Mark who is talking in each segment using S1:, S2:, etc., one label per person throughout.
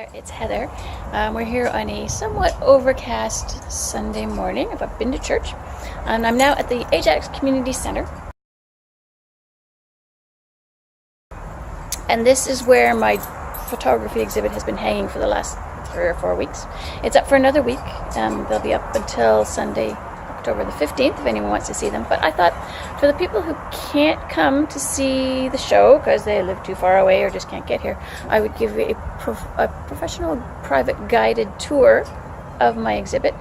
S1: there, it's Heather. We're here on a somewhat overcast Sunday morning. I've been to church, and I'm now at the Ajax Community Centre. And this is where my photography exhibit has been hanging for the last 3 or 4 weeks. It's up for another week. They'll be up until Sunday, October the 15th, if anyone wants to see them. But I thought for the people who can't come to see the show because they live too far away or just can't get here, I would give you a professional, private, guided tour of my exhibit,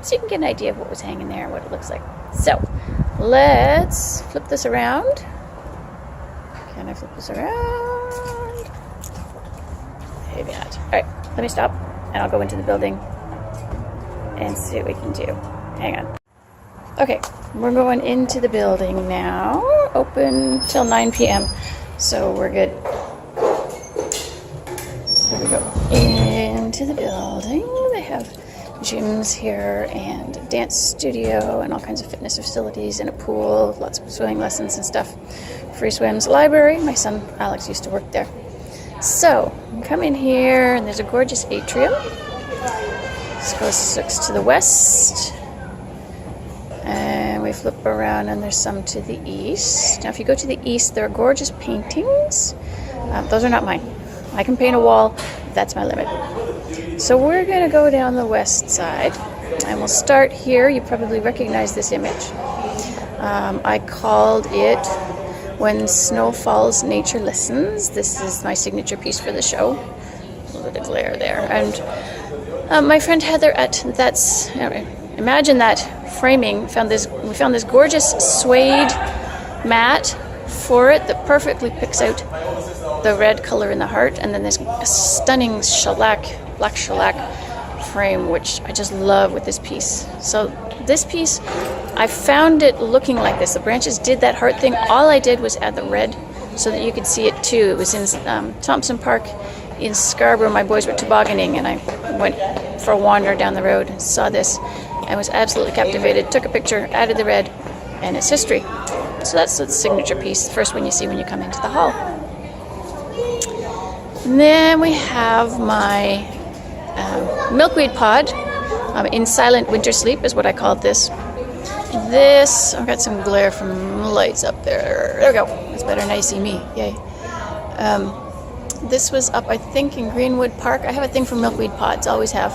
S1: so you can get an idea of what was hanging there and what it looks like. So let's flip this around. Can I flip this around? Maybe not. All right, let me stop and I'll go into the building and see what we can do. Hang on. Okay, we're going into the building now. Open till 9 p.m. So we're good. Here we go. Into the building. They have gyms here and a dance studio and all kinds of fitness facilities and a pool, lots of swimming lessons and stuff. Free swims. Library. My son Alex used to work there. So, come in here and there's a gorgeous atrium. This goes to the west. And we flip around and there's some to the east. Now if you go to the east, there are gorgeous paintings. Those are not mine. I can paint a wall. That's my limit. So we're going to go down the west side. And we'll start here. You probably recognize this image. I called it When Snow Falls, Nature Listens. This is my signature piece for the show. A little bit of glare there. And my friend Heather at That's... Imagine That framing we found this gorgeous suede mat for it that perfectly picks out the red color in the heart, and then this stunning black shellac frame, which I just love with this piece. So this piece, I found it looking like this. The branches did that heart thing. All I did was add the red so that you could see it too. It was in Thompson Park in Scarborough. My boys were tobogganing and I went for a wander down the road and saw this. I was absolutely captivated, took a picture, added the red, and it's history. So that's the signature piece, the first one you see when you come into the hall. And then we have my milkweed pod, in silent winter sleep is what I called this. This, I've got some glare from lights up there. There we go, it's better than I see me, yay. This was up, I think, in Greenwood Park. I have a thing for milkweed pods, always have.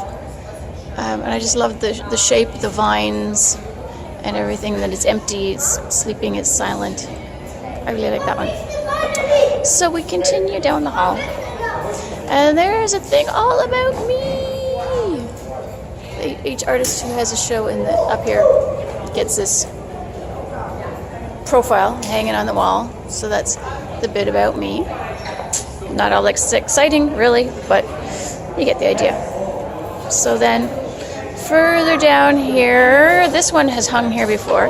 S1: And I just love the shape, the vines, and everything, that it's empty, it's sleeping, it's silent. I really like that one. So we continue down the hall. And there's a thing all about me. Each artist who has a show up here gets this profile hanging on the wall. So that's the bit about me. Not all exciting, really, but you get the idea. So then, further down here, this one has hung here before.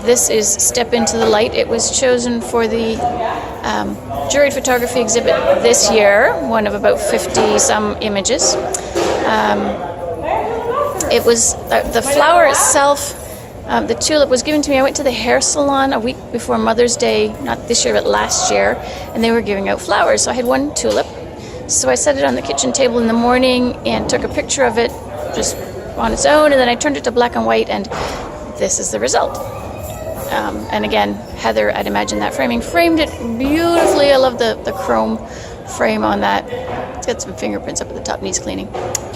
S1: This is Step Into the Light. It was chosen for the juried photography exhibit this year, one of about 50 some images. It was the flower itself, the tulip was given to me. I went to the hair salon a week before Mother's Day, not this year but last year, and they were giving out flowers. So I had one tulip. So I set it on the kitchen table in the morning and took a picture of it just on its own, and then I turned it to black and white, and this is the result. And again, Heather at Imagine That Framing framed it beautifully. I love the chrome frame on that. It's got some fingerprints up at the top, needs cleaning.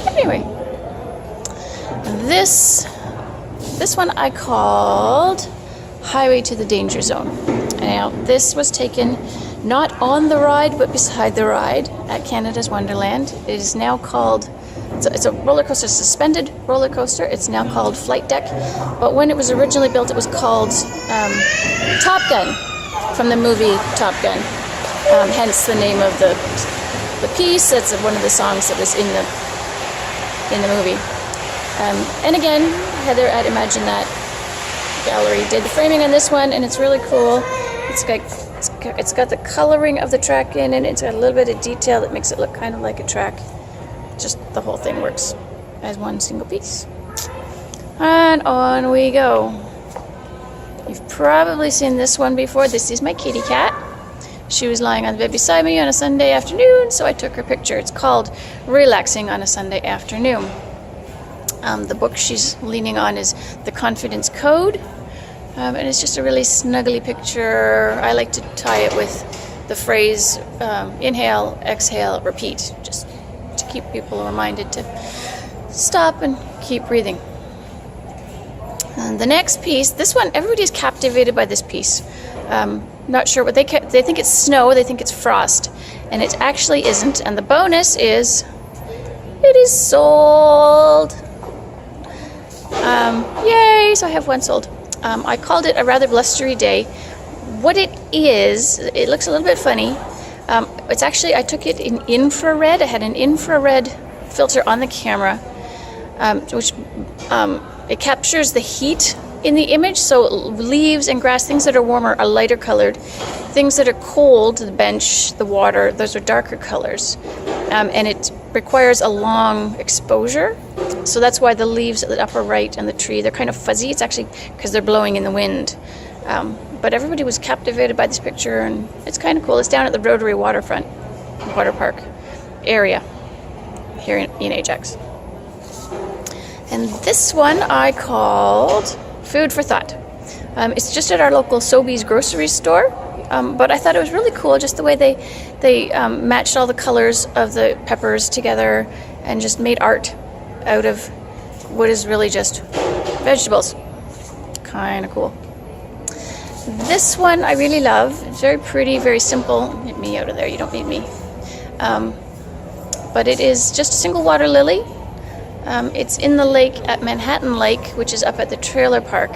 S1: Anyway, this one I called Highway to the Danger Zone. Now, this was taken not on the ride, but beside the ride at Canada's Wonderland. It is now called, it's a roller coaster, suspended roller coaster. It's now called Flight Deck. But when it was originally built, it was called Top Gun, from the movie Top Gun. Hence the name of the piece. That's one of the songs that was in the movie. And again, Heather at Imagine That Gallery did the framing on this one, and it's really cool. It's got the coloring of the track in it. It's got a little bit of detail that makes it look kind of like a track. Just the whole thing works as one single piece. And on we go. You've probably seen this one before. This is my kitty cat. She was lying on the bed beside me on a Sunday afternoon, so I took her picture. It's called Relaxing on a Sunday Afternoon. The book she's leaning on is The Confidence Code, and it's just a really snuggly picture. I like to tie it with the phrase inhale, exhale, repeat, just to keep people reminded to stop and keep breathing. And the next piece, this one, everybody's captivated by this piece. Not sure what they think it's snow, they think it's frost, and it actually isn't. And the bonus is it is sold. Yay! So I have one sold. I called it a rather blustery day. What it is, it looks a little bit funny. It's actually, I took it in infrared. I had an infrared filter on the camera, which it captures the heat in the image. So leaves and grass, things that are warmer, are lighter colored. Things that are cold, the bench, the water, those are darker colors. And it requires a long exposure. So that's why the leaves at the upper right and the tree, they're kind of fuzzy. It's actually because they're blowing in the wind. But everybody was captivated by this picture, and it's kind of cool. It's down at the Rotary Waterfront Water Park area here in Ajax. And this one I called Food for Thought. It's just at our local Sobeys grocery store, but I thought it was really cool just the way they matched all the colors of the peppers together and just made art out of what is really just vegetables. Kind of cool. This one I really love. It's very pretty, very simple. Get me out of there, you don't need me. But it is just a single water lily. It's in the lake at Manhattan Lake, which is up at the trailer park.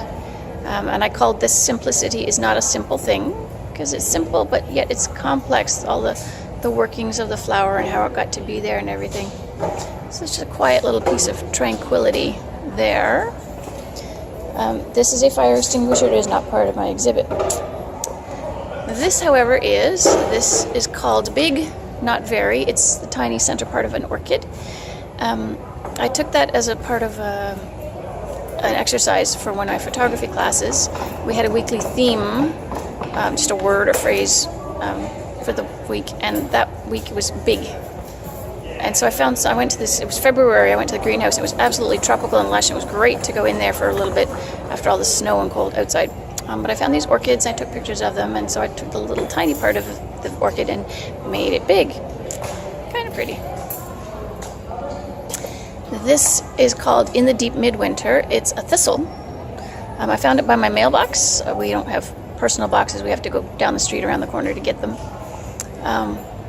S1: And I called this Simplicity is Not a Simple Thing, because it's simple, but yet it's complex, all the workings of the flower and how it got to be there and everything. So it's just a quiet little piece of tranquility there. This is a fire extinguisher. It is not part of my exhibit. This, however, this is called Big, Not Very. It's the tiny center part of an orchid. I took that as a part of an exercise for one of my photography classes. We had a weekly theme, just a word or phrase for the week, and that week was big. And so I went to this, it was February, I went to the greenhouse. It was absolutely tropical and lush, and it was great to go in there for a little bit after all the snow and cold outside. But I found these orchids, I took pictures of them, and so I took the little tiny part of the orchid and made it big. Kind of pretty. This is called In the Deep Midwinter. It's a thistle. I found it by my mailbox. We don't have personal boxes. We have to go down the street around the corner to get them.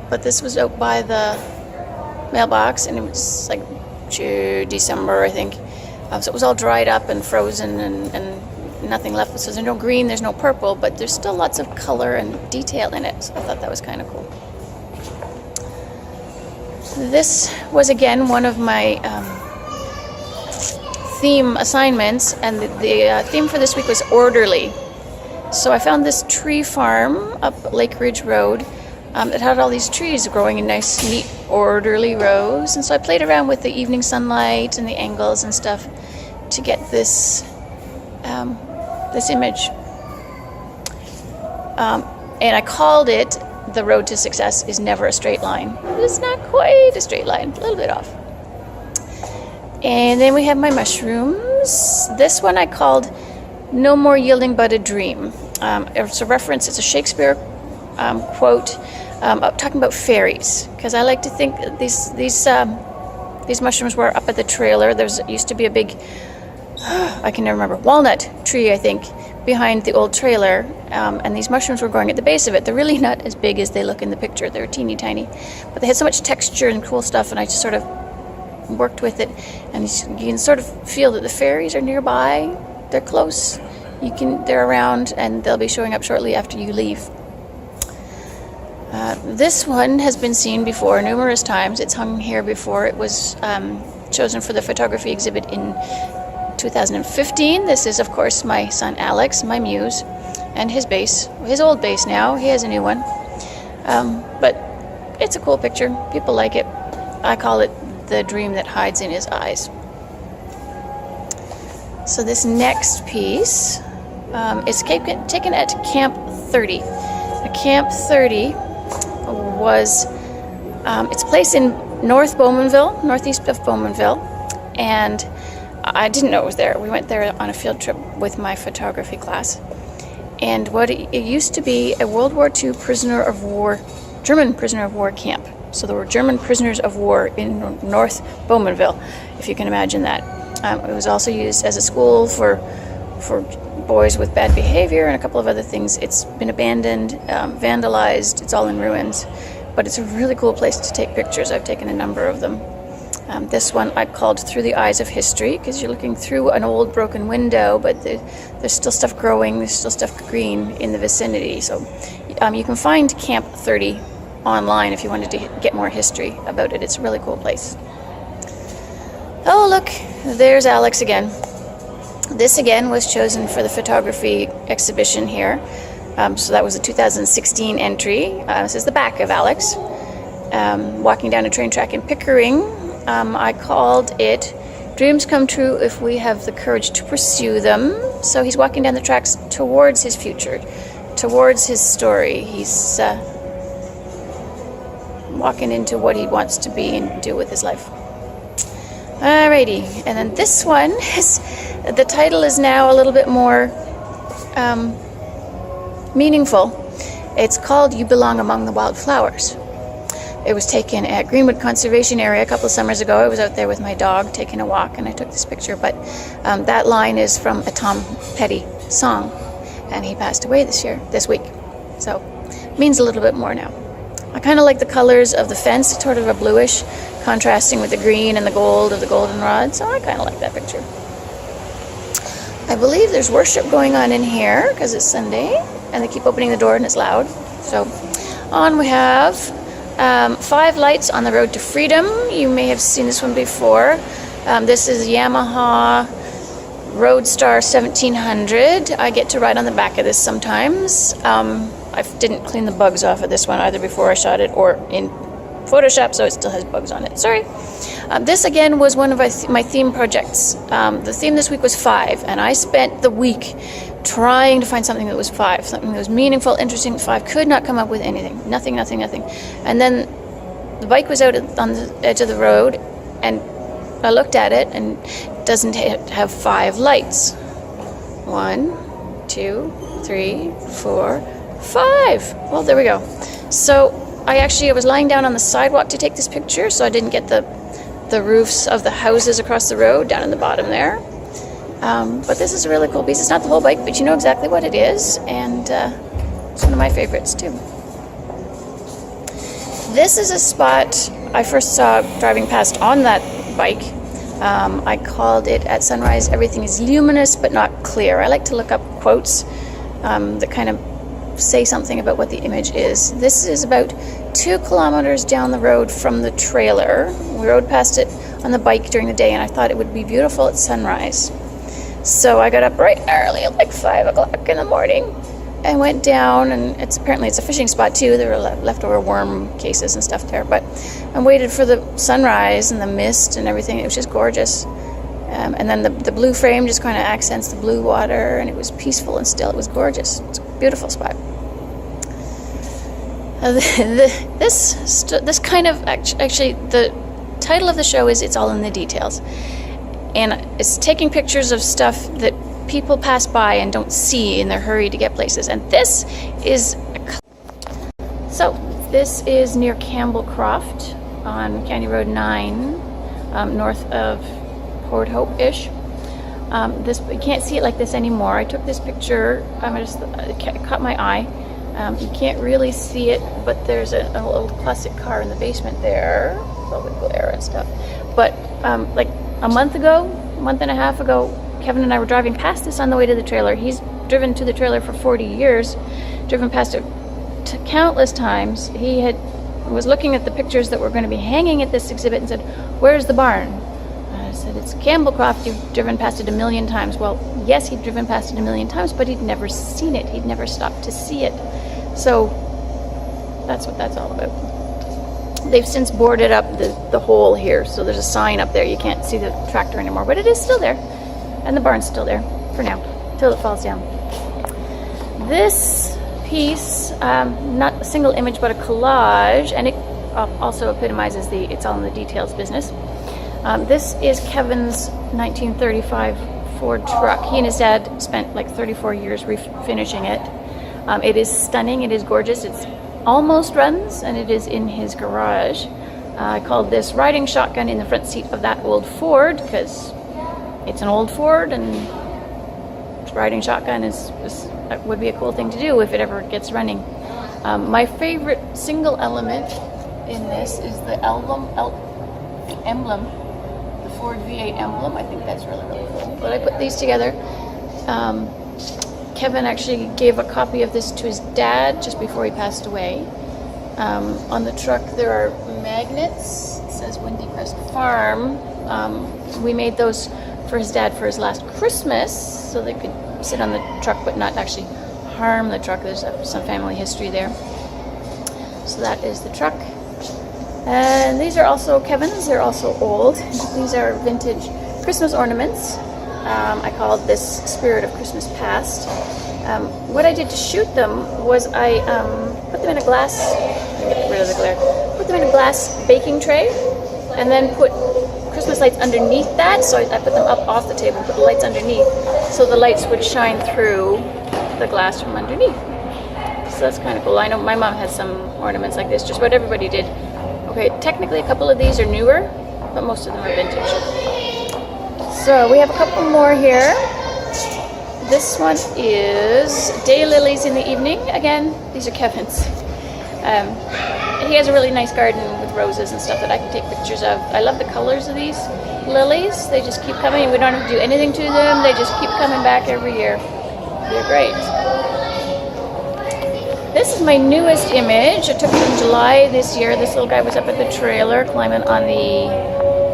S1: But this was out by the mailbox, and it was like December, I think. So it was all dried up and frozen and nothing left. So there's no green, there's no purple, but there's still lots of color and detail in it. So I thought that was kind of cool. This was again one of my theme assignments, and the theme for this week was orderly. So I found this tree farm up Lake Ridge Road that had all these trees growing in nice, neat, orderly rows. And so I played around with the evening sunlight and the angles and stuff to get this this image. And I called it The Road to Success is Never a Straight Line. It's not quite a straight line, a little bit off. And then we have my mushrooms. This one I called No More Yielding But a Dream. It's a reference, it's a Shakespeare quote talking about fairies, because I like to think that these mushrooms were up at the trailer. There used to be a big, I can never remember, walnut tree, I think, behind the old trailer, and these mushrooms were growing at the base of it. They're really not as big as they look in the picture. They're teeny tiny, but they had so much texture and cool stuff, and I just sort of worked with it, and you can sort of feel that the fairies are nearby. They're close. They're around, and they'll be showing up shortly after you leave. This one has been seen before numerous times. It's hung here before. It was chosen for the photography exhibit in 2015. This is, of course, my son Alex, my muse, and his bass. His old bass now. He has a new one. But it's a cool picture. People like it. I call it The Dream That Hides in His Eyes. So this next piece is taken at Camp 30. Camp 30 was, it's a place in northeast of Bowmanville, and I didn't know it was there. We went there on a field trip with my photography class, and it used to be a World War II German prisoner of war camp. So there were German prisoners of war in North Bowmanville, if you can imagine that. It was also used as a school for boys with bad behavior and a couple of other things. It's been abandoned, vandalized, it's all in ruins, but it's a really cool place to take pictures. I've taken a number of them. This one I called Through the Eyes of History, because you're looking through an old broken window, but there's still stuff growing, there's still stuff green in the vicinity. So you can find Camp 30 online if you wanted to get more history about it. It's a really cool place. Oh, look, there's Alex again. This again was chosen for the photography exhibition here. So that was a 2016 entry. This is the back of Alex. Walking down a train track in Pickering. I called it Dreams Come True If We Have the Courage to Pursue Them. So he's walking down the tracks towards his future, towards his story. He's walking into what he wants to be and do with his life. Alrighty, and then this one is, the title is now a little bit more meaningful. It's called You Belong Among the Wildflowers. It was taken at Greenwood Conservation Area a couple of summers ago. I was out there with my dog taking a walk and I took this picture, but that line is from a Tom Petty song, and he passed away this week. So it means a little bit more now. I kind of like the colors of the fence. It's sort of a bluish, contrasting with the green and the gold of the goldenrod, so I kind of like that picture. I believe there's worship going on in here because it's Sunday, and they keep opening the door and it's loud. So on we have 5 lights on the road to freedom. You may have seen this one before. This is Yamaha Roadstar 1700. I get to ride on the back of this sometimes. I didn't clean the bugs off of this one either before I shot it or in Photoshop, so it still has bugs on it. Sorry. This again was one of my theme projects. The theme this week was 5, and I spent the week trying to find something that was 5, something that was meaningful, interesting. 5 could not come up with anything. Nothing. And then the bike was out on the edge of the road, and I looked at it, and it doesn't have 5 lights. 1, 2, 3, 4, 5. Well, there we go. So I was lying down on the sidewalk to take this picture, so I didn't get the roofs of the houses across the road down in the bottom there. But this is a really cool piece. It's not the whole bike, but you know exactly what it is, and it's one of my favorites too. This is a spot I first saw driving past on that bike. I called it At Sunrise Everything is Luminous but Not Clear. I like to look up quotes that kind of say something about what the image is. This is about 2 kilometers down the road from the trailer. We rode past it on the bike during the day, and I thought it would be beautiful at sunrise. So I got up bright and early at like 5 o'clock in the morning and went down, and apparently it's a fishing spot too. There were leftover worm cases and stuff there, but I waited for the sunrise and the mist and everything. It was just gorgeous. And then the blue frame just kind of accents the blue water, and it was peaceful and still. It was gorgeous. It's a beautiful spot. This kind of actually the title of the show is It's All in the Details, and it's taking pictures of stuff that people pass by and don't see in their hurry to get places. And this is near Campbell Croft on County Road 9, north of Port Hope-ish. You can't see it like this anymore. I took this picture. It caught my eye. You can't really see it, but there's an old classic car in the basement there, all the glare and stuff. But like a month and a half ago, Kevin and I were driving past this on the way to the trailer. He's driven to the trailer for 40 years, driven past it countless times. He was looking at the pictures that were going to be hanging at this exhibit and said, "Where's the barn?" I said, "It's Campbell Croft. You've driven past it a million times." Well, yes, he'd driven past it a million times, but he'd never seen it. He'd never stopped to see it. So that's what that's all about. They've since boarded up the hole here, so there's a sign up there. You can't see the tractor anymore, but it is still there, and the barn's still there for now, till it falls down. This piece, not a single image but a collage, and it also epitomizes the it's all in the details business. This is Kevin's 1935 Ford truck. He and his dad spent like 34 years refinishing it. It is stunning, it is gorgeous, it's almost runs, and it is in his garage. I called this riding shotgun in the front seat of that old Ford because it's an old Ford, and riding shotgun would be a cool thing to do if it ever gets running. My favorite single element in this is the emblem, the Ford V8 emblem. I think that's really, really cool. But I put these together. Kevin actually gave a copy of this to his dad just before he passed away. On the truck there are magnets. It says Windy Crest Farm. We made those for his dad for his last Christmas so they could sit on the truck but not actually harm the truck. There's some family history there. So that is the truck. And these are also Kevin's. They're also old. These are vintage Christmas ornaments. I called this Spirit of Christmas Past. What I did to shoot them was I put them in a glass, get rid of the glare, put them in a glass baking tray, and then put Christmas lights underneath that. So I put them up off the table, put the lights underneath, so the lights would shine through the glass from underneath. So that's kind of cool. I know my mom has some ornaments like this, just what everybody did. Okay, technically a couple of these are newer, but most of them are vintage. So we have a couple more here. This one is Daylilies in the Evening. Again, these are Kevin's. He has a really nice garden with roses and stuff that I can take pictures of. I love the colors of these lilies. They just keep coming. We don't have to do anything to them. They just keep coming back every year. They're great. This is my newest image. I took it in July this year. This little guy was up at the trailer climbing on the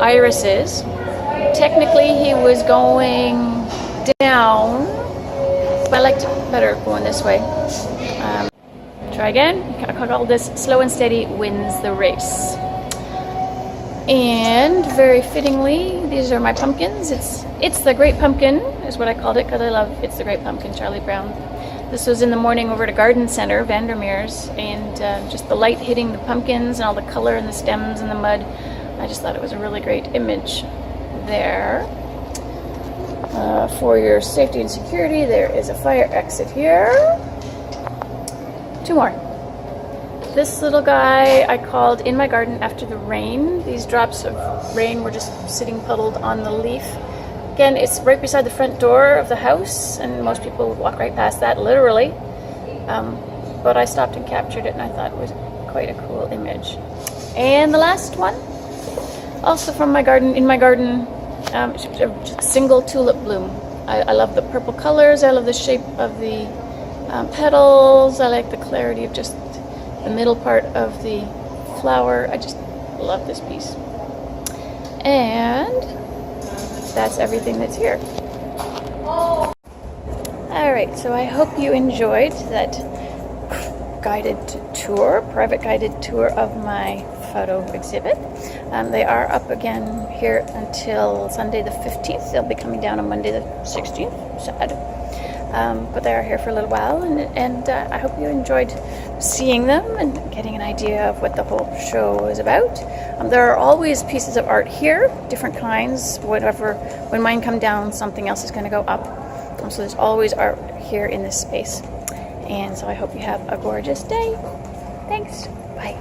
S1: irises. Technically he was going down, but I liked it better going this way. Try again. I call this Slow and Steady Wins the Race. And very fittingly, these are my pumpkins. It's the Great Pumpkin is what I called it because I love It's the Great Pumpkin, Charlie Brown. This was in the morning over at a garden center, Vandermeer's, and just the light hitting the pumpkins and all the color and the stems and the mud. I just thought it was a really great image there. For your safety and security, there is a fire exit here. Two more. This little guy I called In My Garden After the Rain. These drops of rain were just sitting puddled on the leaf. Again, it's right beside the front door of the house, and most people would walk right past that, literally. But I stopped and captured it, and I thought it was quite a cool image. And the last one, also from my garden, In My Garden, just a single tulip bloom. I love the purple colors. I love the shape of the petals. I like the clarity of just the middle part of the flower. I just love this piece. And that's everything that's here. Alright, so I hope you enjoyed that guided tour, private guided tour of my photo exhibit. They are up again here until Sunday the 15th. They'll be coming down on Monday the 16th. Sad. But they are here for a little while, and I hope you enjoyed seeing them and getting an idea of what the whole show is about. There are always pieces of art here, different kinds, whatever. When mine come down, something else is going to go up. So there's always art here in this space. And so I hope you have a gorgeous day. Thanks. Bye.